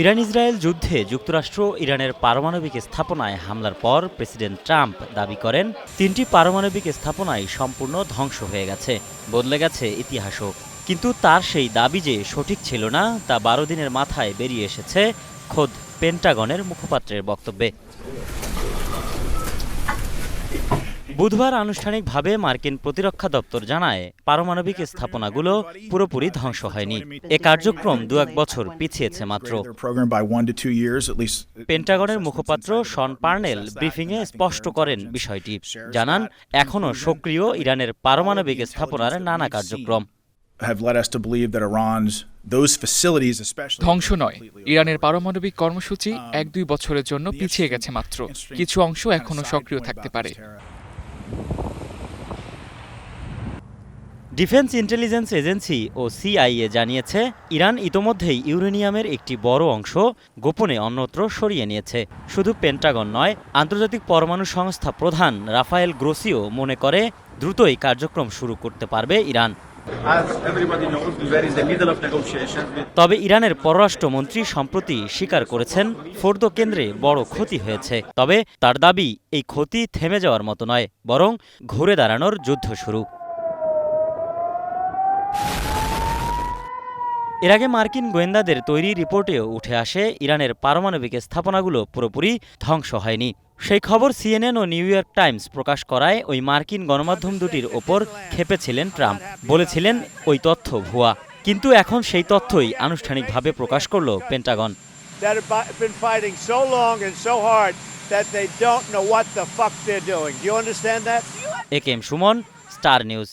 Iran Israel যুদ্ধে যুক্তরাষ্ট্র ইরানের পারমাণবিক স্থাপনায় হামলার পর প্রেসিডেন্ট ট্রাম্প দাবি করেন ৩টি পারমাণবিক স্থাপনাই সম্পূর্ণ ধ্বংস হয়ে গেছে, বদলে গেছে ইতিহাসও। কিন্তু তার সেই দাবি যে সঠিক ছিল না তা ১২ দিনের মাথায় বেরিয়ে এসেছে খোদ পেন্টাগনের মুখপাত্রের বক্তব্যে। বুধবার আনুষ্ঠানিকভাবে মার্কিন প্রতিরক্ষা দপ্তর জানায় পারমাণবিক স্থাপনাগুলো পুরোপুরি ধ্বংস হয়নি। এ কার্যক্রম ২-১ বছর পিছিয়েছে মাত্র। পেন্টাগনের মুখপাত্র শন পার্নেল ব্রিফিংয়ে স্পষ্ট করেন বিষয়টি। জানান, এখনও সক্রিয় ইরানের পারমাণবিক স্থাপনার নানা কার্যক্রম। ধ্বংস নয়, ইরানের পারমাণবিক কর্মসূচি ১-২ বছরের জন্য পিছিয়ে গেছে মাত্র। কিছু অংশ এখনও সক্রিয় থাকতে পারে। ডিফেন্স ইন্টেলিজেন্স এজেন্সি ও সিআইএ জানিয়েছে, ইরান ইতোমধ্যেই ইউরেনিয়ামের একটি বড় অংশ গোপনে অন্যত্র সরিয়ে নিয়েছে। শুধু পেন্টাগন নয়, আন্তর্জাতিক পরমাণু সংস্থা প্রধান রাফায়েল গ্রোসিও মনে করে দ্রুতই কার্যক্রম শুরু করতে পারবে ইরান। তবে ইরানের পররাষ্ট্রমন্ত্রী সম্প্রতি স্বীকার করেছেন, ফোর্দো কেন্দ্রে বড় ক্ষতি হয়েছে। তবে তার দাবি, এই ক্ষতি থেমে যাওয়ার মতো নয়, বরং ঘুরে দাঁড়ানোর যুদ্ধ শুরু। এর আগে মার্কিন গোয়েন্দাদের তৈরি রিপোর্টেও উঠে আসে, ইরানের পারমাণবিক স্থাপনাগুলো পুরোপুরি ধ্বংস হয়নি। সেই খবর সিএনএন ও নিউ ইয়র্ক টাইমস প্রকাশ করায় ওই মার্কিন গণমাধ্যম দুটির ওপর ক্ষেপেছিলেন ট্রাম্প। বলেছিলেন ওই তথ্য ভুয়া। কিন্তু এখন সেই তথ্যই আনুষ্ঠানিকভাবে প্রকাশ করল Pentagon. AKM Suman, star news.